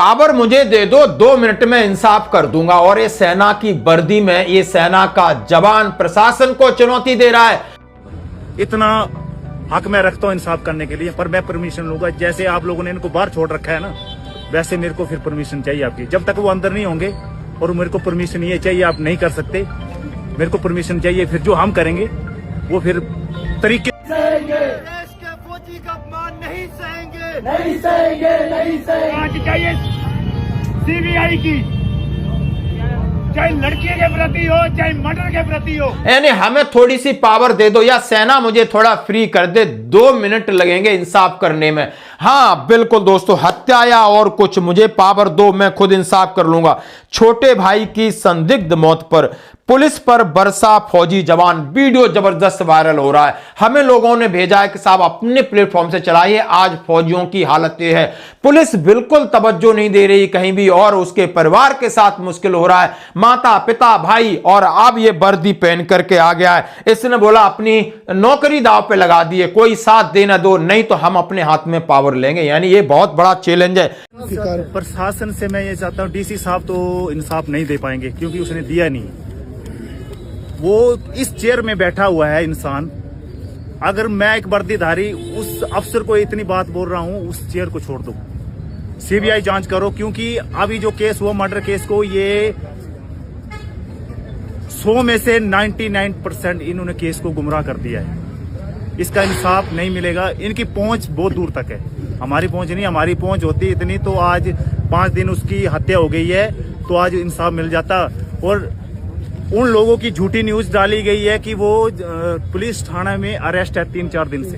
Power मुझे दे दो, 2 minute में इंसाफ कर दूंगा। और ये सेना की वर्दी में ये सेना का जवान प्रशासन को चुनौती दे रहा है। इतना हक मैं रखता हूँ इंसाफ करने के लिए, पर मैं परमिशन लूंगा। जैसे आप लोगों ने इनको बाहर छोड़ रखा है ना, वैसे मेरे को फिर परमिशन चाहिए आपकी। जब तक वो अंदर नहीं होंगे और मेरे को परमिशन ये चाहिए, आप नहीं कर सकते, मेरे को परमिशन चाहिए। फिर जो हम करेंगे वो फिर तरीके देश के फौजी का अपमान नहीं सहेंगे, नहीं सहेंगे, नहीं सहेंगे। आज चाहिए सीबीआई की, चाहे लड़की के प्रति हो चाहे मर्डर के प्रति हो। यानी हमें थोड़ी सी पावर दे दो, या सेना मुझे थोड़ा फ्री कर दे, 2 मिनट लगेंगे इंसाफ करने में। हाँ बिल्कुल दोस्तों, हत्या या और कुछ, मुझे पावर दो, मैं खुद इंसाफ कर लूंगा। छोटे भाई की संदिग्ध मौत पर पुलिस पर बरसा फौजी जवान, वीडियो जबरदस्त वायरल हो रहा है। हमें लोगों ने भेजा है कि साहब अपने प्लेटफॉर्म से चलाइए, आज फौजियों की हालत ये है। पुलिस बिल्कुल तवज्जो नहीं दे रही कहीं भी, और उसके परिवार के साथ मुश्किल हो रहा है। माता पिता भाई, और अब ये वर्दी पहन करके आ गया है। इसने बोला अपनी नौकरी दांव पे लगा दी है, कोई साथ देना दो, नहीं तो हम अपने हाथ में पावर लेंगे। यानी ये बहुत बड़ा चैलेंज है। प्रशासन से मैं ये चाहता हूँ, डीसी साहब तो इंसाफ नहीं दे पाएंगे क्योंकि उसने दिया नहीं। वो इस चेयर में बैठा हुआ है इंसान। अगर मैं एक वर्दीधारी उस अफसर को इतनी बात बोल रहा हूँ, उस चेयर को छोड़ दो, सीबीआई जांच करो। क्योंकि अभी जो केस हुआ मर्डर केस को, ये 100 में से 99% इन्होंने केस को गुमराह कर दिया है। इसका इंसाफ नहीं मिलेगा। इनकी पहुंच बहुत दूर तक है, हमारी पहुंच नहीं। हमारी पहुंच होती इतनी तो आज 5 दिन उसकी हत्या हो गई है, तो आज इंसाफ मिल जाता। और उन लोगों की झूठी न्यूज डाली गई है कि वो पुलिस थाना में अरेस्ट है 3-4 दिन से,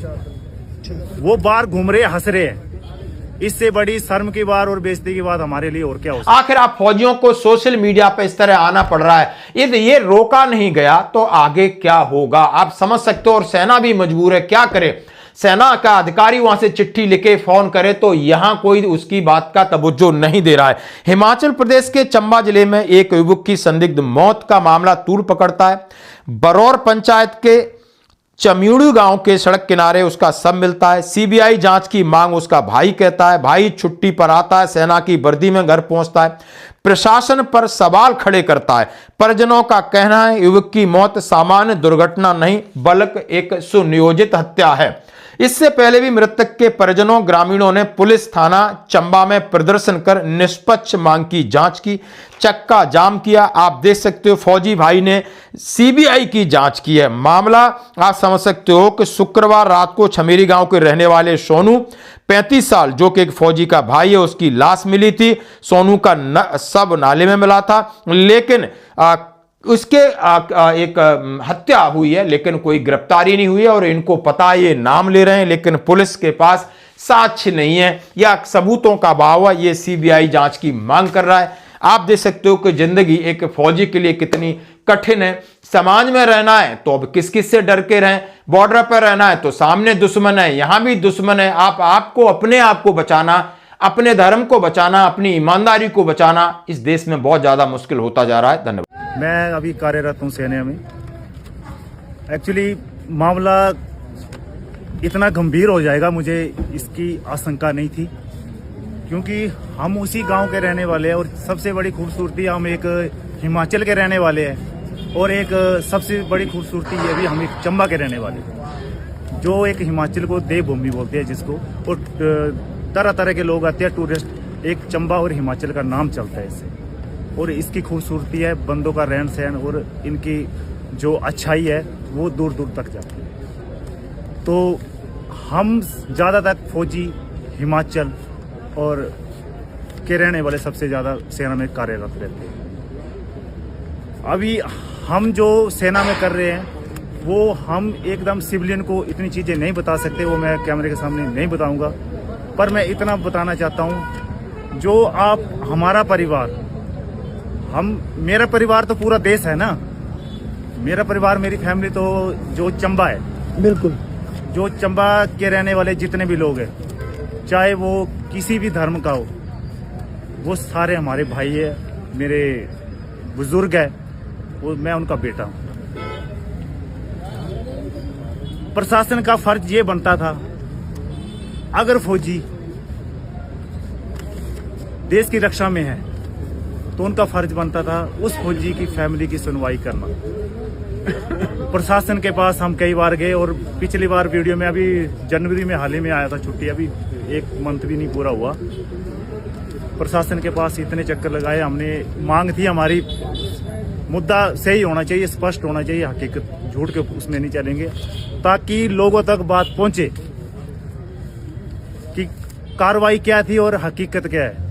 वो बाहर घूम रहे हंस रहे हैं। इससे बड़ी शर्म की बात और बेइज्जती की बात हमारे लिए और क्या हो सकता है। आखिर आप फौजियों को सोशल मीडिया पे इस तरह आना पड़ रहा है, यदि ये रोका नहीं गया तो आगे क्या होगा आप समझ सकते हो। और सेना भी मजबूर है, क्या करे। सेना का अधिकारी वहां से चिट्ठी लिखे, फोन करे तो यहां कोई उसकी बात का तवज्जो नहीं दे रहा है। हिमाचल प्रदेश के चंबा जिले में एक युवक की संदिग्ध मौत का मामला तूल पकड़ता है। बरौर पंचायत के चम्यूड़ू गांव के सड़क किनारे उसका शव मिलता है। सीबीआई जांच की मांग उसका भाई कहता है। भाई छुट्टी पर आता है, सेना की वर्दी में घर पहुंचता है, प्रशासन पर सवाल खड़े करता है। परिजनों का कहना है युवक की मौत सामान्य दुर्घटना नहीं बल्कि एक सुनियोजित हत्या है। इससे पहले भी मृतक के परिजनों ग्रामीणों ने पुलिस थाना चंबा में प्रदर्शन कर निष्पक्ष मांग की जांच की, चक्का जाम किया। आप देख सकते हो फौजी भाई ने सीबीआई की जांच की है। मामला आप समझ सकते हो कि शुक्रवार रात को छमेरी गांव के रहने वाले सोनू 35 साल, जो कि एक फौजी का भाई है, उसकी लाश मिली थी। सोनू का शव नाले में मिला था, लेकिन उसके एक हत्या हुई है, लेकिन कोई गिरफ्तारी नहीं हुई है। और इनको पता है, ये नाम ले रहे हैं, लेकिन पुलिस के पास साक्ष्य नहीं है या सबूतों का अभाव है। ये सीबीआई जांच की मांग कर रहा है। आप देख सकते हो कि जिंदगी एक फौजी के लिए कितनी कठिन है। समाज में रहना है तो अब किस किस से डर के रहें, बॉर्डर पर रहना है तो सामने दुश्मन है, यहां भी दुश्मन है। आपको अपने आप को बचाना, अपने धर्म को बचाना, अपनी ईमानदारी को बचाना इस देश में बहुत ज्यादा मुश्किल होता जा रहा है। धन्यवाद। मैं अभी कार्यरत हूँ सेना में। एक्चुअली मामला इतना गंभीर हो जाएगा मुझे इसकी आशंका नहीं थी, क्योंकि हम उसी गांव के रहने वाले हैं। और सबसे बड़ी खूबसूरती, हम एक हिमाचल के रहने वाले हैं। और एक सबसे बड़ी खूबसूरती ये भी, हम एक चंबा के रहने वाले हैं, जो एक हिमाचल को देवभूमि बोलते हैं जिसको। और तरह तरह के लोग आते हैं, टूरिस्ट। एक चंबा और हिमाचल का नाम चलता है इससे। और इसकी खूबसूरती है, बंदों का रहन सहन और इनकी जो अच्छाई है वो दूर दूर तक जाती है। तो हम ज़्यादातर फौजी हिमाचल और के रहने वाले सबसे ज़्यादा सेना में कार्यरत रहते हैं। अभी हम जो सेना में कर रहे हैं वो हम एकदम सिविलियन को इतनी चीज़ें नहीं बता सकते, वो मैं कैमरे के सामने नहीं बताऊंगा। पर मैं इतना बताना चाहता हूँ, जो आप हमारा परिवार, मेरा परिवार तो पूरा देश है ना। मेरा परिवार, मेरी फैमिली तो जो चंबा है, बिल्कुल, जो चंबा के रहने वाले जितने भी लोग हैं, चाहे वो किसी भी धर्म का हो, वो सारे हमारे भाई है, मेरे बुजुर्ग है, वो मैं उनका बेटा हूँ। प्रशासन का फर्ज ये बनता था, अगर फौजी देश की रक्षा में हैं, तो उनका फर्ज बनता था उस फौजी की फैमिली की सुनवाई करना। प्रशासन के पास हम कई बार गए, और पिछली बार वीडियो में अभी जनवरी में हाल ही में आया था छुट्टी, अभी 1 मंथ भी नहीं पूरा हुआ। प्रशासन के पास इतने चक्कर लगाए हमने, मांग थी हमारी, मुद्दा सही होना चाहिए, स्पष्ट होना चाहिए, हकीकत झूठ के उसमें नहीं चलेंगे, ताकि लोगों तक बात पहुंचे कि कार्रवाई क्या थी और हकीकत क्या है।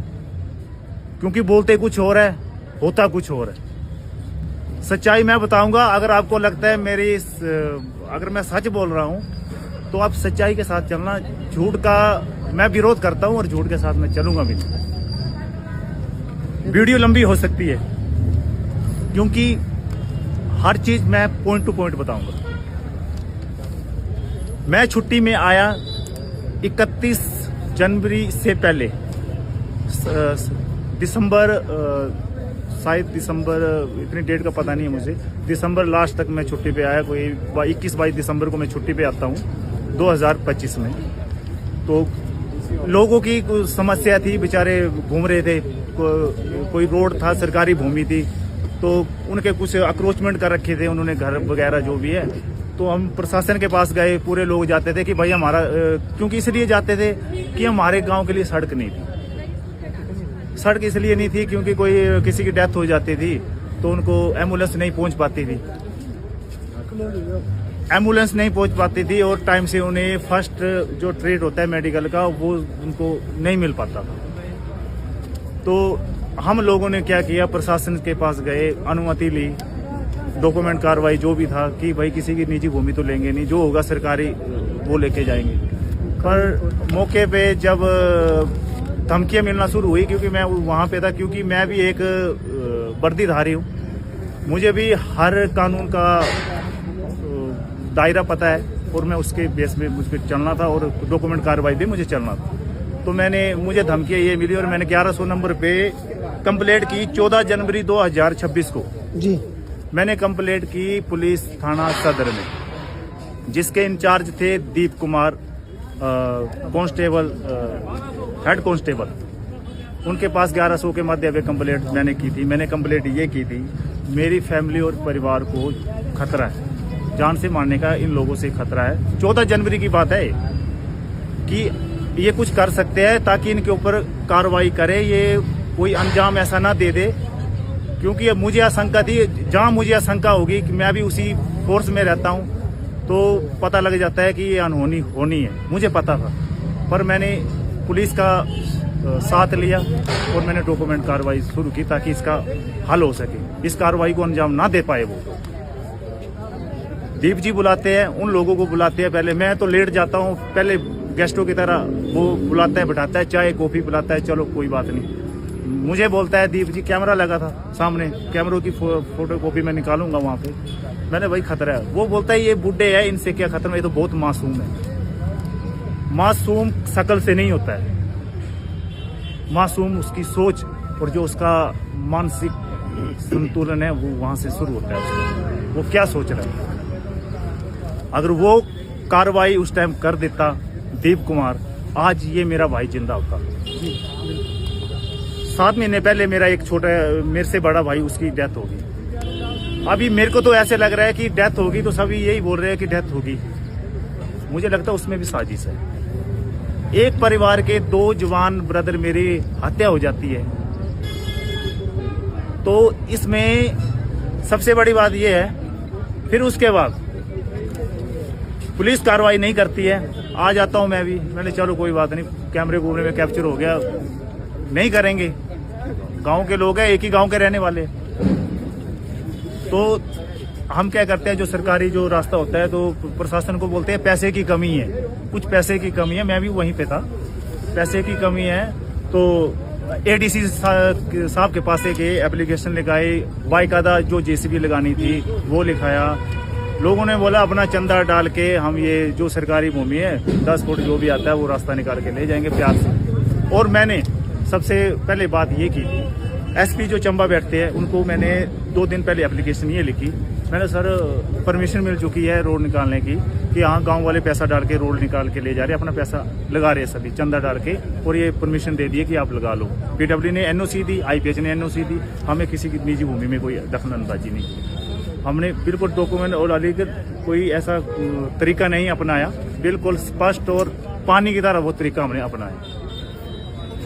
क्योंकि बोलते कुछ और है, होता कुछ और है। सच्चाई मैं बताऊंगा। अगर आपको लगता है अगर मैं सच बोल रहा हूं, तो आप सच्चाई के साथ चलना। झूठ का मैं विरोध करता हूं और झूठ के साथ मैं चलूंगा भी। वीडियो लंबी हो सकती है, क्योंकि हर चीज मैं पॉइंट टू पॉइंट बताऊंगा। मैं छुट्टी में आया 31 जनवरी से पहले, दिसंबर, शायद दिसंबर, इतनी डेट का पता नहीं है मुझे, दिसंबर लास्ट तक मैं छुट्टी पे आया। कोई 21-22 दिसंबर को मैं छुट्टी पे आता हूँ 2025 में। तो लोगों की समस्या थी, बेचारे घूम रहे थे, कोई रोड था, सरकारी भूमि थी, तो उनके कुछ अक्रोचमेंट कर रखे थे उन्होंने, घर वगैरह जो भी है। तो हम प्रशासन के पास गए, पूरे लोग जाते थे कि भाई हमारा, क्योंकि इसलिए जाते थे कि हमारे गांव के लिए सड़क नहीं थी। सड़क इसलिए नहीं थी क्योंकि किसी की डेथ हो जाती थी तो उनको एम्बुलेंस नहीं पहुंच पाती थी, और टाइम से उन्हें फर्स्ट जो ट्रीट होता है मेडिकल का, वो उनको नहीं मिल पाता था। तो हम लोगों ने क्या किया, प्रशासन के पास गए, अनुमति ली, डॉक्यूमेंट कार्रवाई जो भी था कि भाई किसी की निजी भूमि तो लेंगे नहीं, जो होगा सरकारी वो लेके जाएंगे। पर मौके पे जब धमकियां मिलना शुरू हुई, क्योंकि मैं वहां पे था, क्योंकि मैं भी एक वर्दीधारी हूँ, मुझे भी हर कानून का दायरा पता है, और मैं उसके बेस में मुझ पर चलना था, और डॉक्यूमेंट कार्रवाई भी मुझे चलना था। तो मुझे धमकियां ये मिली, और मैंने 1100 नंबर पे कंप्लेंट की 14 जनवरी 2026 को जी। मैंने कंप्लेंट की पुलिस थाना सदर में, जिसके इंचार्ज थे Deep Kumar, constable, head constable. उनके पास 1100 के मध्य में कंप्लेंट मैंने की थी। मैंने कंप्लेंट ये की थी, मेरी फैमिली और परिवार को खतरा है, जान से मारने का इन लोगों से खतरा है। 14 जनवरी की बात है कि ये कुछ कर सकते हैं, ताकि इनके ऊपर कार्रवाई करे, ये कोई अंजाम ऐसा ना दे दे। क्योंकि मुझे आशंका थी, जहां मुझे आशंका होगी कि मैं भी उसी फोर्स में रहता हूं, तो पता लग जाता है कि ये अनहोनी होनी है, मुझे पता था। पर मैंने पुलिस का साथ लिया और मैंने डॉक्यूमेंट कार्रवाई शुरू की, ताकि इसका हल हो सके, इस कार्रवाई को अंजाम ना दे पाए वो। दीप जी बुलाते हैं, उन लोगों को बुलाते हैं, पहले मैं तो लेट जाता हूँ, पहले गेस्टों की तरह वो बुलाता है, बैठाता है, चाय कॉफी पिलाता है, चलो कोई बात नहीं। मुझे बोलता है दीप जी, कैमरा लगा था सामने, कैमरों की फोटो कॉपी मैं निकालूंगा वहां पे। मैंने वही खतरा है। वो बोलता है ये बुड्ढे है, इनसे क्या खतरा, ये तो बहुत मासूम है। मासूम शकल से नहीं होता है, मासूम उसकी सोच और जो उसका मानसिक संतुलन है, वो वहां से शुरू होता है उसका, वो क्या सोच रहा है। अगर वो कार्रवाई उस टाइम कर देता दीप कुमार, आज ये मेरा भाई जिंदा होता। 7 महीने पहले मेरा एक छोटा, मेरे से बड़ा भाई, उसकी डेथ होगी। अभी मेरे को तो ऐसे लग रहा है कि डेथ होगी, तो सभी यही बोल रहे हैं कि डेथ होगी। मुझे लगता है उसमें भी साजिश है। एक परिवार के 2 जवान ब्रदर मेरी हत्या हो जाती है, तो इसमें सबसे बड़ी बात यह है, फिर उसके बाद पुलिस कार्रवाई नहीं करती है। आ जाता हूं मैं भी, मैंने चलो कोई बात नहीं, कैमरे कूमरे में कैप्चर हो गया, नहीं करेंगे, गांव के लोग हैं, एक ही गांव के रहने वाले। तो हम क्या करते हैं, जो सरकारी जो रास्ता होता है, तो प्रशासन को बोलते हैं पैसे की कमी है, कुछ पैसे की कमी है। मैं भी वहीं पे था, पैसे की कमी है, तो एडीसी साहब के पास एक एप्लीकेशन लिखाई, बाकायदा जो जेसीबी लगानी थी वो लिखाया। लोगों ने बोला अपना चंदा डाल के हम ये जो सरकारी भूमि है 10 फुट जो भी आता है वो रास्ता निकाल के ले जाएंगे प्यार से। और मैंने सबसे पहले बात ये की थी, एसपी जो चंबा बैठते हैं उनको मैंने 2 दिन पहले एप्लीकेशन ये लिखी मैंने सर परमिशन मिल चुकी है रोड निकालने की कि हाँ गांव वाले पैसा डाल के रोड निकाल के ले जा रहे हैं, अपना पैसा लगा रहे हैं सभी चंदा डाल के, और ये परमिशन दे दी है कि आप लगा लो। पीडब्ल्यू ने एनओसी दी, आईपीएच ने एनओसी दी, हमें किसी की निजी भूमि में कोई दखलंदाजी नहीं की। हमने बिल्कुल डॉक्यूमेंट और अलीगढ़ कोई ऐसा तरीका नहीं अपनाया, बिल्कुल स्पष्ट और पानी की तरह वो तरीका हमने अपनाया।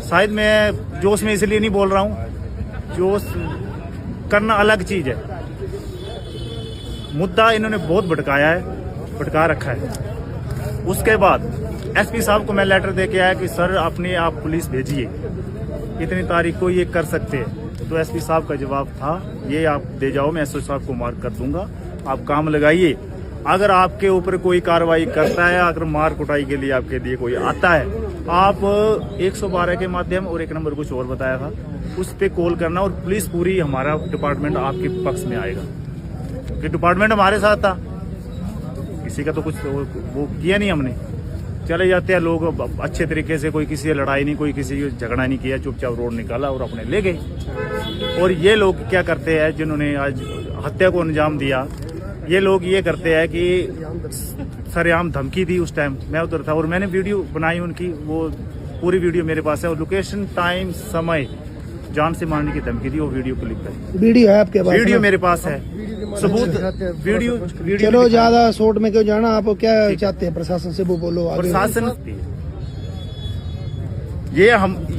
शायद मैं जोश में इसलिए नहीं बोल रहा हूँ, जोश करना अलग चीज है। मुद्दा इन्होंने बहुत भटकाया है, भटका रखा है। उसके बाद एसपी साहब को मैं लेटर दे के आया कि सर अपने आप पुलिस भेजिए, इतनी तारीख को ये कर सकते हैं। तो एसपी साहब का जवाब था ये आप दे जाओ, मैं एसओ साहब को मार्क कर दूंगा, आप काम लगाइए। अगर आपके ऊपर कोई कार्रवाई करता है, अगर मार कुटाई के लिए आपके लिए कोई आता है, आप 112 के माध्यम और एक नंबर कुछ और बताया था उस पर कॉल करना, और पुलिस पूरी हमारा डिपार्टमेंट आपके पक्ष में आएगा। कि डिपार्टमेंट हमारे साथ था, किसी का तो कुछ वो किया नहीं हमने। चले जाते हैं लोग अच्छे तरीके से, कोई किसी से लड़ाई नहीं, कोई किसी से झगड़ा नहीं किया, चुपचाप रोड निकाला और अपने ले गए। और ये लोग क्या करते हैं जिन्होंने आज हत्या को अंजाम दिया, ये लोग ये करते हैं कि सरेआम धमकी दी। उस टाइम मैं उधर था और मैंने वीडियो बनाई उनकी, वो पूरी वीडियो मेरे पास है, और लोकेशन टाइम समय जान से मारने की धमकी दी, वो वीडियो क्लिप है। वीडियो है आपके पास? वीडियो मेरे पास है, सबूत वीडियो चलो ज्यादा शॉर्ट में क्यों जाना, आप क्या चाहते हैं प्रशासन से वो बोलो आगे। प्रशासन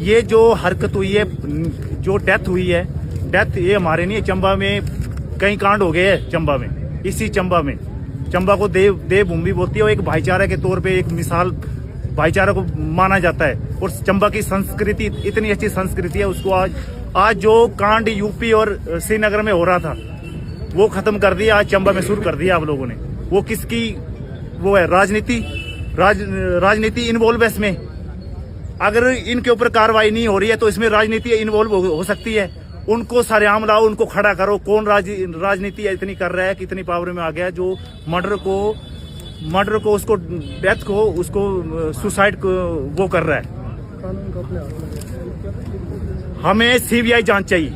ये जो हरकत हुई है, जो डेथ हुई है, डेथ ये हमारे नहीं, चंबा में कई कांड हो गए हैं। चंबा में, इसी चंबा में, चंबा को देव भूमि बोलती है, और एक भाईचारा के तौर पे एक मिसाल भाईचारा को माना जाता है। और चंबा की संस्कृति इतनी अच्छी संस्कृति है, उसको आज जो कांड यूपी और श्रीनगर में हो रहा था वो खत्म कर दिया, आज चंबा में शुरू कर दिया आप लोगों ने। वो किसकी वो है? राजनीति इन्वॉल्व है इसमें। अगर इनके ऊपर कार्रवाई नहीं हो रही है तो इसमें राजनीति इन्वॉल्व हो सकती है। उनको सरेआम लाओ, उनको खड़ा करो। कौन राजनीति इतनी कर रहा है, कितनी पावर में आ गया जो मर्डर को उसको डेथ को उसको सुसाइड को वो कर रहा है। हमें सीबीआई जांच चाहिए।